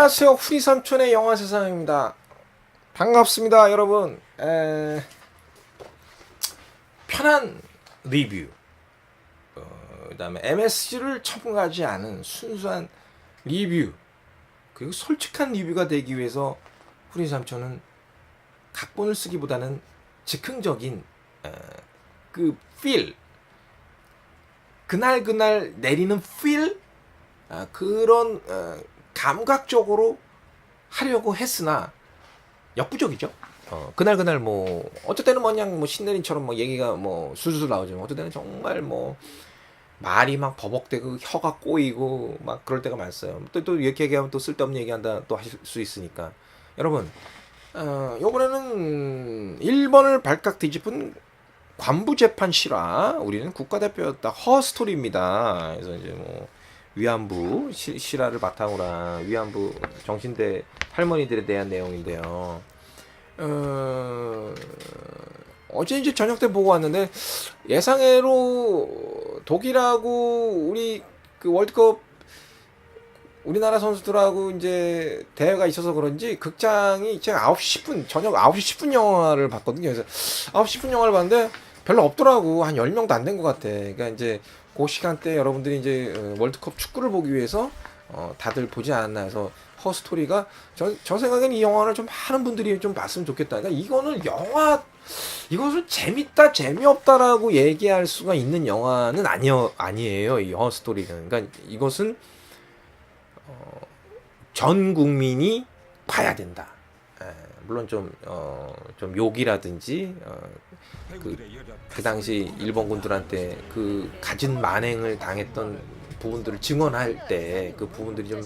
안녕하세요. 후리삼촌의 영화세상입니다. 반갑습니다 여러분. 편한 리뷰, 그 다음에 MSG를 첨가하지 않은 순수한 리뷰, 그리고 솔직한 리뷰가 되기 위해서 후리삼촌은 각본을 쓰기보다는 즉흥적인 그 필, 그날 내리는 필, 그런 감각적으로 하려고 했으나 역부족이죠. 그날 뭐 어떨 때는 그냥 뭐 신내림처럼 뭐 얘기가 뭐 술술 나오지만 어떨 때는 정말 뭐 말이 막 버벅대고 혀가 꼬이고 막 그럴 때가 많았어요. 또 이렇게 얘기하면 또 쓸데없는 얘기한다 또 하실 수 있으니까 여러분, 요번에는 1번을 발칵 뒤집은 관부재판 실화, 우리는 국가대표였다 허스토리입니다. 그래서 이제 뭐 위안부 실화를 바탕으로 한 위안부 정신대 할머니들에 대한 내용인데요. 어제 이제 저녁 때 보고 왔는데 예상외로 독일하고 우리 그 월드컵 우리나라 선수들하고 이제 대회가 있어서 그런지 극장이 제가 9시 10분 저녁 9시 10분 영화를 봤거든요. 그래서 9시 10분 영화를 봤는데 별로 없더라고. 한 10명도 안 된 것 같아. 그러니까 이제 그 시간대 여러분들이 이제 월드컵 축구를 보기 위해서 다들 보지 않았나 해서 허스토리가 저 생각에는 이 영화를 좀 많은 분들이 좀 봤으면 좋겠다. 그러니까 이거는 이것을 재밌다 재미없다라고 얘기할 수가 있는 영화는 아니에요. 이 허스토리는. 그러니까 이것은 전 국민이 봐야 된다. 물론 좀 욕이라든지 그 당시 일본군들한테 그 가진 만행을 당했던 부분들을 증언할 때 그 부분들이 좀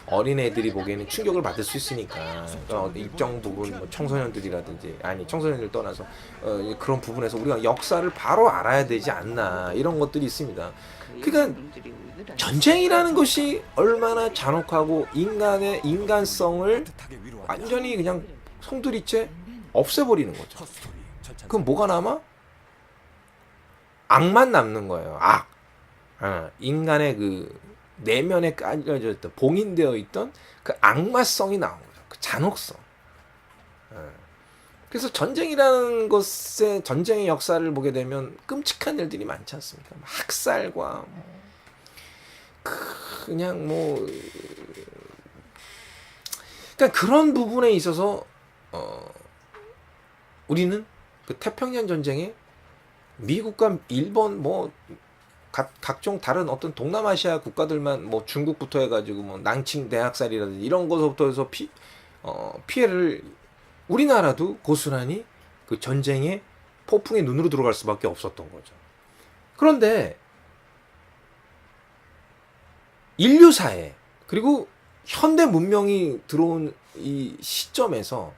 어린애들이 보기에는 충격을 받을 수 있으니까 일정 부분 뭐 청소년들이라든지 청소년들 떠나서 그런 부분에서 우리가 역사를 바로 알아야 되지 않나 이런 것들이 있습니다. 그러니까 전쟁이라는 것이 얼마나 잔혹하고 인간의 인간성을 완전히 그냥 송두리째 없애버리는 거죠. 그럼 뭐가 남아? 악만 남는 거예요. 악. 인간의 그 내면에 깔려져 있던 봉인되어 있던 그 악마성이 나온 거죠. 그 잔혹성. 그래서 전쟁이라는 것의 전쟁의 역사를 보게 되면 끔찍한 일들이 많지 않습니까? 학살과 그냥 뭐 그러니까 그런 부분에 있어서 우리는 그 태평양 전쟁에 미국과 일본 뭐 각종 다른 어떤 동남아시아 국가들만 뭐 중국부터 해가지고 뭐 낭칭 대학살이라든지 이런 것부터 해서 피해를 우리나라도 고스란히 그 전쟁의 폭풍의 눈으로 들어갈 수밖에 없었던 거죠. 그런데 인류사에 그리고 현대 문명이 들어온 이 시점에서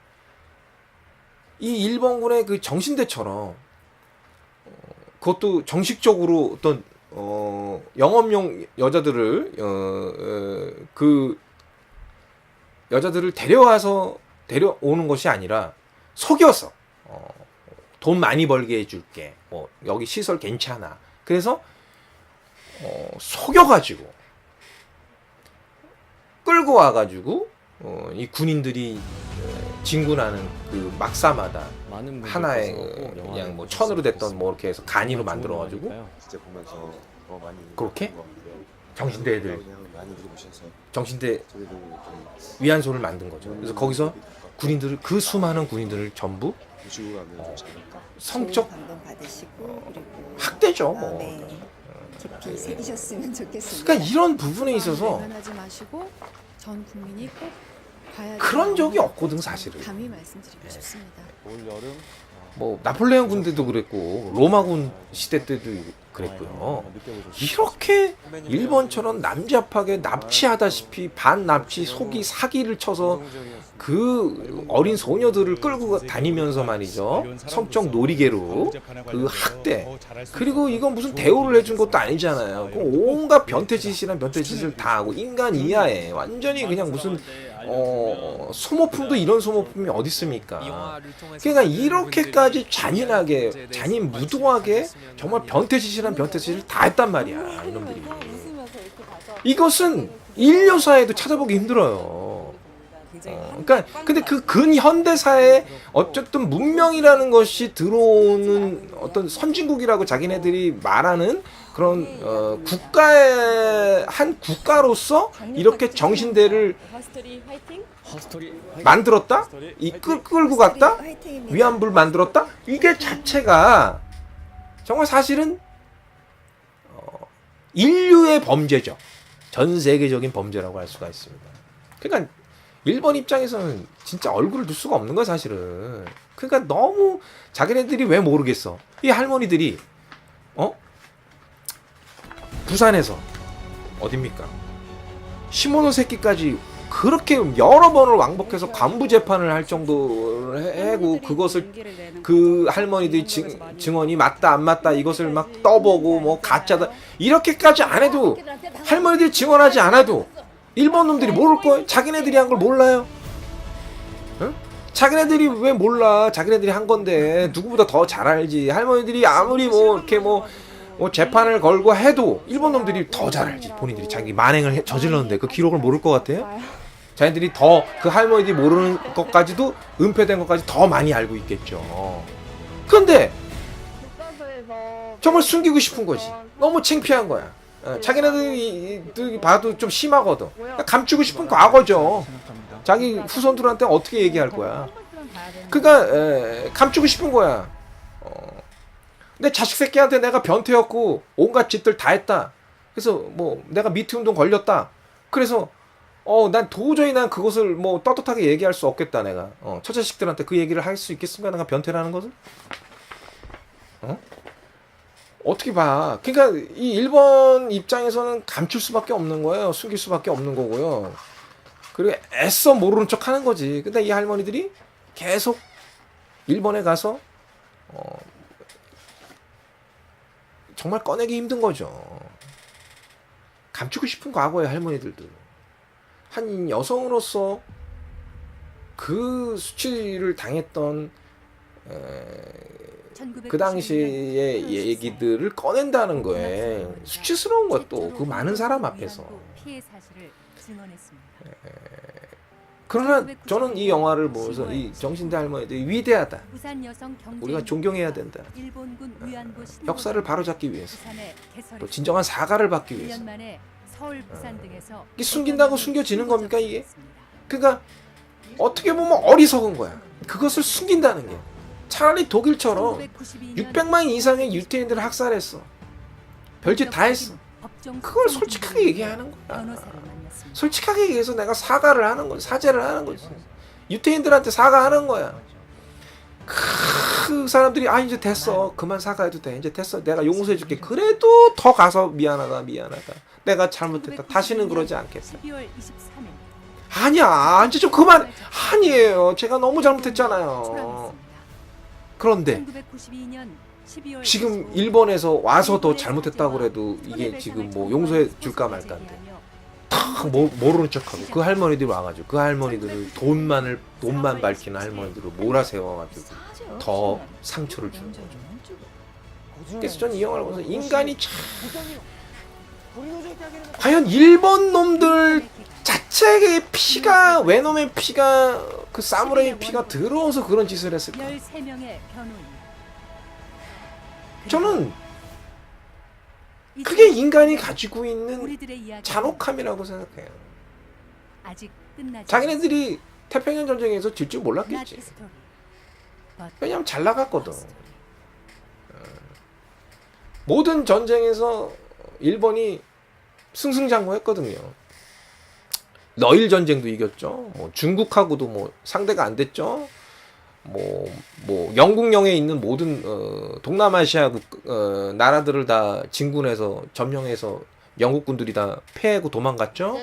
이 일본군의 그 정신대처럼 그것도 정식적으로 어떤 영업용 여자들을 그 여자들을 데려오는 것이 아니라 속여서 돈 많이 벌게 해줄게. 뭐 여기 시설 괜찮아. 그래서 속여가지고 끌고 와가지고 이 군인들이 진군하는 그 막사마다 하나의 그냥 뭐 천으로 됐던 뭐 이렇게 해서 간이로 만들어가지고 그렇게 정신대 위안소를 만든 거죠. 그래서 거기서 군인들을 그 수많은 군인들을 전부 성적 학대죠. 뭐. 깊이 새기셨으면 좋겠습니다. 그러니까 이런 부분에 있어서 전 국민이 꼭 봐야 그런 적이 없거든 사실은. 감히 말씀드리고 싶습니다. 올 여름 뭐 나폴레옹 군 때도 그랬고 로마군 시대 때도 그랬고요. 이렇게 일본처럼 남잡하게 납치하다시피 반납치 속이 사기를 쳐서 그 어린 소녀들을 끌고 다니면서 말이죠. 성적 놀이개로 그 학대. 그리고 이건 무슨 대우를 해준 것도 아니잖아요. 온갖 변태짓이란 변태짓을 다 하고 인간 이하에 완전히 그냥 무슨 소모품도 이런 소모품이 어디 있습니까? 그러니까 이렇게까지 잔인하게 무도하게 정말 변태짓이란 변태짓을 다 했단 말이야 이놈들이. 이것은 인류사에도 찾아보기 힘들어요. 그러니까 근데 그 근현대사에 어쨌든 문명이라는 것이 들어오는 어떤 선진국이라고 자기네들이 말하는 그런 국가의 한 국가로서 이렇게 정신대를 만들었다? 끌고 갔다? 화이팅입니다. 위안부를 만들었다? 이게 자체가 정말 사실은 인류의 범죄죠. 전 세계적인 범죄라고 할 수가 있습니다. 그러니까 일본 입장에서는 진짜 얼굴을 둘 수가 없는 거야 사실은. 그러니까 너무 자기네들이 왜 모르겠어. 이 할머니들이 부산에서 어딥니까? 시모노세키까지 그렇게 여러 번을 왕복해서 간부 재판을 할 정도를 하고 그것을 그 할머니들이 증언이 맞다 안 맞다 이것을 막 떠보고 뭐 가짜다 이렇게까지 안 해도 할머니들이 증언하지 않아도 일본 놈들이 모를 거예요. 자기네들이 한 걸 몰라요. 응? 자기네들이 왜 몰라? 자기네들이 한 건데 누구보다 더 잘 알지. 할머니들이 아무리 뭐 이렇게 뭐 재판을 걸고 해도 일본 놈들이 더 잘 알지. 본인들이 자기 만행을 저질렀는데 그 기록을 모를 것 같아요? 자기들이 더 그 할머니들이 모르는 것까지도 은폐된 것까지 더 많이 알고 있겠죠. 근데 정말 숨기고 싶은 거지. 너무 창피한 거야. 자기네들이 봐도 좀 심하거든. 감추고 싶은 과거죠. 자기 후손들한테 어떻게 얘기할 거야. 그러니까 감추고 싶은 거야. 내 자식 새끼한테 내가 변태였고 온갖 짓들 다 했다. 그래서 뭐 내가 미투 운동 걸렸다. 그래서 난 도저히 난 그것을 뭐 떳떳하게 얘기할 수 없겠다 내가. 처자식들한테 그 얘기를 할 수 있겠습니까? 내가 변태라는 것을? 어떻게 봐. 그러니까 이 일본 입장에서는 감출 수밖에 없는 거예요. 숨길 수밖에 없는 거고요. 그리고 애써 모르는 척 하는 거지. 근데 이 할머니들이 계속 일본에 가서 정말 꺼내기 힘든 거죠. 감추고 싶은 과거의 할머니들도. 한 여성으로서 그 수치를 당했던 그 당시의 얘기들을 꺼낸다는 거에 수치스러운 것도 그 많은 사람 앞에서. 그러나 저는 이 영화를 보면서 이 정신대 할머니들이 위대하다. 우리가 존경해야 된다. 역사를 바로잡기 위해서. 또 진정한 사과를 받기 위해서. 이게 숨긴다고 숨겨지는 겁니까 이게? 그러니까 어떻게 보면 어리석은 거야. 그것을 숨긴다는 게. 차라리 독일처럼 600만 이상의 유태인들을 학살했어. 별짓 다 했어. 그걸 솔직하게 얘기하는 거야. 솔직하게 얘기해서 내가 사과를 하는 거지. 사죄를 하는 거지. 유태인들한테 사과하는 거야. 그 사람들이 이제 됐어. 그만 사과해도 돼. 이제 됐어. 내가 용서해줄게. 그래도 더 가서 미안하다. 내가 잘못했다. 다시는 그러지 않겠다. 아니야. 이제 좀 그만. 아니에요. 제가 너무 잘못했잖아요. 그런데 지금 일본에서 와서 더 잘못했다고 그래도 이게 지금 뭐 용서해 줄까 말까인데 탁 모르는 척하고 그 할머니들이 와가지고 그 할머니들을 돈만 밝히는 할머니들을 몰아세워가지고 더 상처를 주는 거죠. 그래서 저는 이 영화를 보면서 인간이 참 과연 일본 놈들 자체의 피가 외놈의 피가 그 사무라이 피가 들어와서 그런 짓을 했을까? 저는 그게 인간이 가지고 있는 잔혹함이라고 생각해요. 자기네들이 태평양 전쟁에서 질 줄 몰랐겠지. 왜냐면 잘 나갔거든. 모든 전쟁에서 일본이 승승장구했거든요. 러일 전쟁도 이겼죠. 중국하고도 뭐 상대가 안 됐죠. 뭐 영국령에 있는 모든 동남아시아 나라들을 다 진군해서 점령해서 영국군들이 다 패하고 도망갔죠.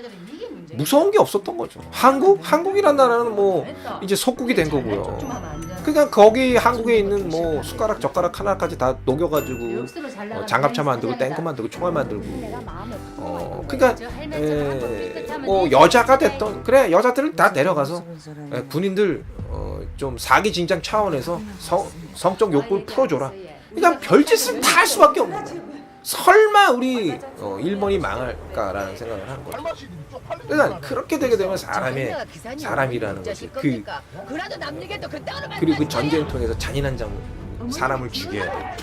무서운 게 없었던 거죠. 한국이란 나라는 뭐 이제 속국이 된 거고요. 그러니까 거기 한국에 있는 뭐 숟가락 젓가락 하나까지 다 녹여가지고 장갑차 만들고 탱크 만들고 총알 만들고 그러니까 뭐 여자가 됐던 그래 여자들을 다 내려가서 군인들 좀 사기 진작 차원에서 성적 욕구를 풀어줘라. 그러니까 별짓을 다 할 수밖에 없는 거야. 설마 우리 일본이 망할까라는 생각을 한 거죠. 그러니까 그렇게 되게 되면 사람이라는 것이 그리고 그 전쟁 통해서 잔인한 사람을 죽여야 돼.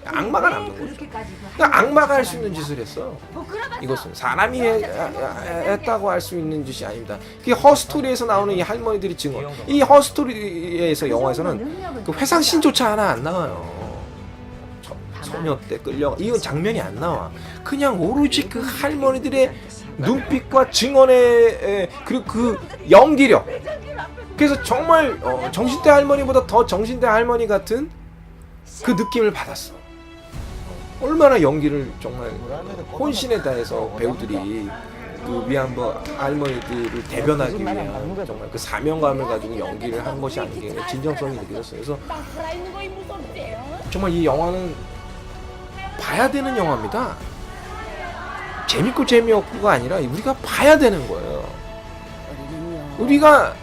악마가 남는 거죠. 그러니까 악마가 할 수 있는 짓을 했어. 이것은 사람이 했다고 할 수 있는 짓이 아닙니다. 그 허스토리에서 나오는 이 할머니들이 증언. 이 허스토리에서 영화에서는 그 회상신조차 하나 안 나와요. 소녀 때 끌려 이건 장면이 안 나와. 그냥 오로지 그 할머니들의 눈빛과 증언의 그리고 그 연기력. 그래서 정말 정신대 할머니보다 더 정신대 할머니 같은 그 느낌을 받았어. 얼마나 연기를 정말 혼신에 다해서 배우들이 그 위안부 할머니들을 대변하기 위한 정말 그 사명감을 가지고 연기를 한 것이 아니게 진정성이 느껴졌어요. 그래서 정말 이 영화는 봐야 되는 영화입니다. 재밌고 재미없고가 아니라 우리가 봐야 되는 거예요. 우리가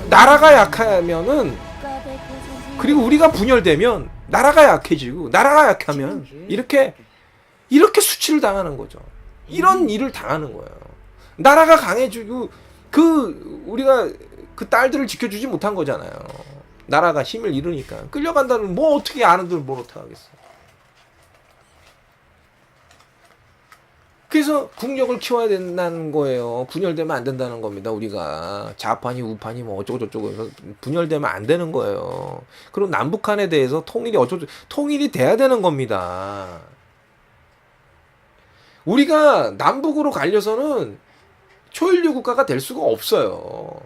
나라가 약하면은 그리고 우리가 분열되면 나라가 약해지고 나라가 약하면 이렇게 수치를 당하는 거죠. 이런 일을 당하는 거예요. 나라가 강해지고 우리가 그 딸들을 지켜주지 못한 거잖아요. 나라가 힘을 잃으니까 끌려간다는 뭐 어떻게 아는들 뭘 어떻게 하겠어. 그래서 국력을 키워야 된다는 거예요. 분열되면 안 된다는 겁니다. 우리가 좌판이 우판이 뭐 어쩌고 저쩌고 해서 분열되면 안 되는 거예요. 그리고 남북한에 대해서 통일이 돼야 되는 겁니다. 우리가 남북으로 갈려서는 초일류 국가가 될 수가 없어요.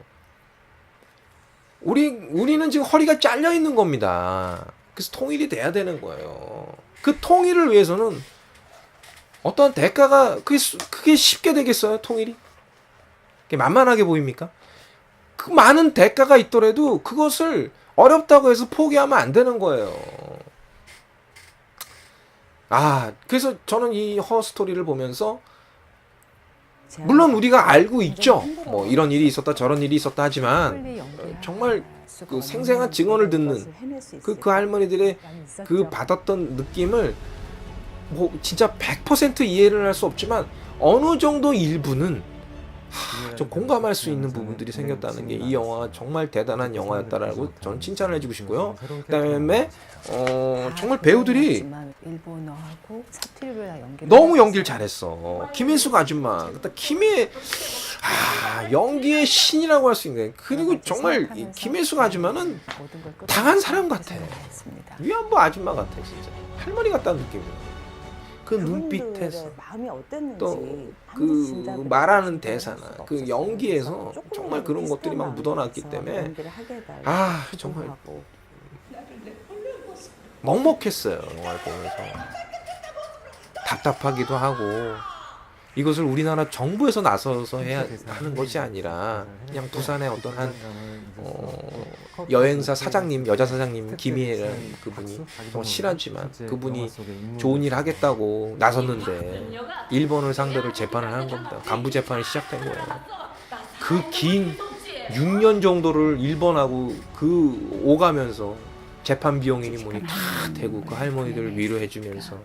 우리는 지금 허리가 잘려 있는 겁니다. 그래서 통일이 돼야 되는 거예요. 그 통일을 위해서는 어떤 대가가 그게 쉽게 되겠어요? 통일이? 그게 만만하게 보입니까? 그 많은 대가가 있더라도 그것을 어렵다고 해서 포기하면 안 되는 거예요. 그래서 저는 이 허스토리를 보면서 물론 우리가 알고 있죠. 뭐 이런 일이 있었다 저런 일이 있었다 하지만 정말 그 생생한 증언을 듣는 그 할머니들의 그 받았던 느낌을 뭐 진짜 100% 이해를 할 수 없지만 어느 정도 일부는 좀 공감할 수 있는 부분들이 생겼다는 게 이 영화가 정말 대단한 영화였다라고 저는 칭찬을 해주고 싶고요. 그다음에 정말 배우들이 너무 연기를 잘했어. 김혜숙 아줌마, 연기의 신이라고 할 수 있는. 그리고 정말 이 김혜숙 아줌마는 당한 사람 같아. 위안부 아줌마 같아 진짜. 할머니 같다는 느낌이야. 그 눈빛에서 또 그 말하는 대사나 그 연기에서 정말 그런 것들이 막 묻어났기 때문에 정말 먹먹했어요. 영화를 보면서 답답하기도 하고 이것을 우리나라 정부에서 나서서 해야 하는 것이 아니라 그냥 부산의 어떤 한 여행사 사장님, 여자 사장님 김희애라는 그분이 정말 실하지만 그분이 좋은 일 하겠다고 나섰는데 일본을 상대로 재판을 하는 겁니다. 간부 재판이 시작된 거예요. 그 긴 6년 정도를 일본하고 오가면서 재판 비용이니 뭐니 다 대고 그 할머니들을 위로해주면서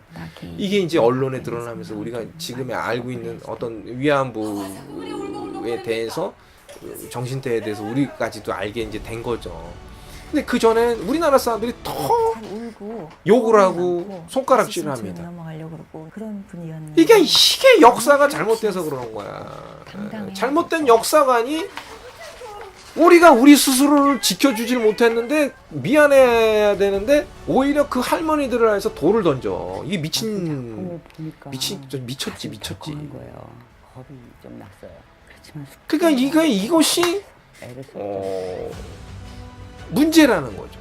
이게 이제 언론에 드러나면서 우리가 지금 알고 있는 어떤 위안부에 대해서 정신대에 대해서 우리까지도 알게 이제 된 거죠. 근데 그 전에 우리나라 사람들이 더 욕을 하고 손가락질을 합니다. 이게 역사가 잘못돼서 그러는 거야. 잘못된 역사관이 우리가 우리 스스로를 지켜주질 못했는데 미안해야 되는데 오히려 그 할머니들을 해서 돌을 던져. 이게 미쳤지. 그러니까 이것이 문제라는 거죠.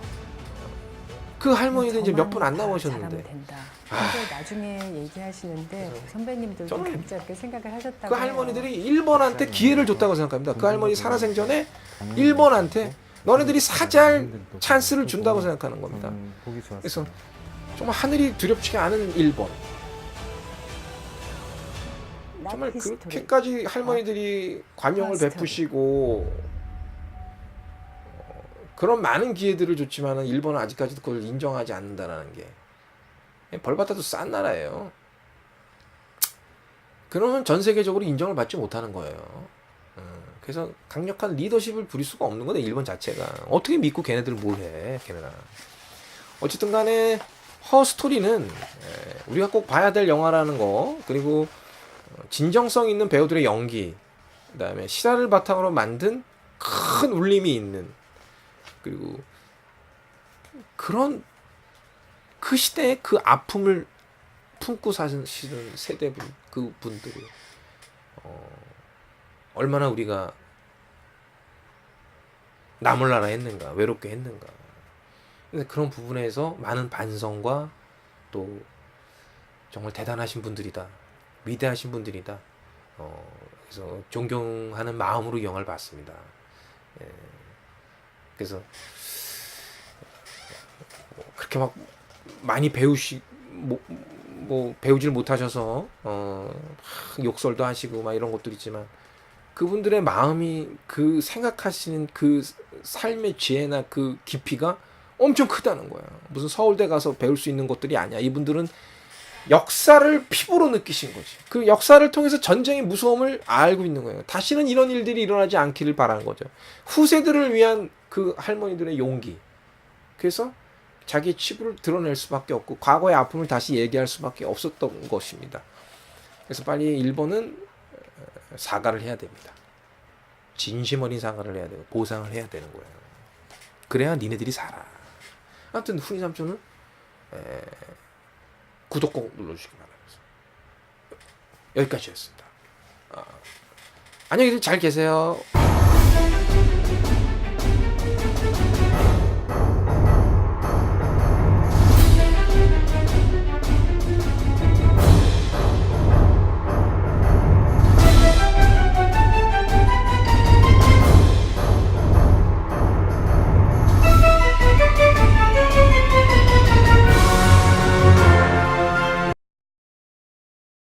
그 할머니들 이제 몇 분 안 남으셨는데. 나중에 얘기하시는데 선배님들도 진짜 그렇게 생각을 하셨다고. 그 할머니들이 일본한테 기회를 줬다고 생각합니다. 그 할머니 살아생전에 일본한테 너네들이 사잘 찬스를 준다고 생각하는 겁니다. 그래서 정말 하늘이 두렵지가 않은 일본. 정말 그렇게까지 할머니들이 관용을 베푸시고 그런 많은 기회들을 줬지만은 일본은 아직까지도 그걸 인정하지 않는다라는 게 벌 받아도 싼 나라예요. 그러면 전 세계적으로 인정을 받지 못하는 거예요. 그래서 강력한 리더십을 부릴 수가 없는 거네, 일본 자체가. 어떻게 믿고 걔네들 뭘 해, 걔네가. 어쨌든 간에 허스토리는 우리가 꼭 봐야 될 영화라는 거, 그리고 진정성 있는 배우들의 연기, 그 다음에 실화를 바탕으로 만든 큰 울림이 있는, 그리고 그런 그 시대의 그 아픔을 품고 사시는 세대분, 그 분들이 얼마나 우리가 나몰라라 했는가, 외롭게 했는가. 근데 그런 부분에서 많은 반성과 또 정말 대단하신 분들이다, 위대하신 분들이다. 그래서 존경하는 마음으로 이 영화를 봤습니다. 그래서 그렇게 막 많이 배우질 못하셔서 욕설도 하시고 막 이런 것들 있지만, 그분들의 마음이, 그 생각하시는 그 삶의 지혜나 그 깊이가 엄청 크다는 거야. 무슨 서울대 가서 배울 수 있는 것들이 아니야. 이분들은 역사를 피부로 느끼신 거지. 그 역사를 통해서 전쟁의 무서움을 알고 있는 거예요. 다시는 이런 일들이 일어나지 않기를 바라는 거죠. 후세들을 위한 그 할머니들의 용기. 그래서 자기 치부를 드러낼 수밖에 없고 과거의 아픔을 다시 얘기할 수밖에 없었던 것입니다. 그래서 빨리 일본은 사과를 해야 됩니다. 진심 어린 사과를 해야 되고 보상을 해야 되는 거예요. 그래야 니네들이 살아. 아무튼 훈이 삼촌은 구독 꼭 눌러주시기 바랍니다. 여기까지였습니다. 안녕히 잘 계세요.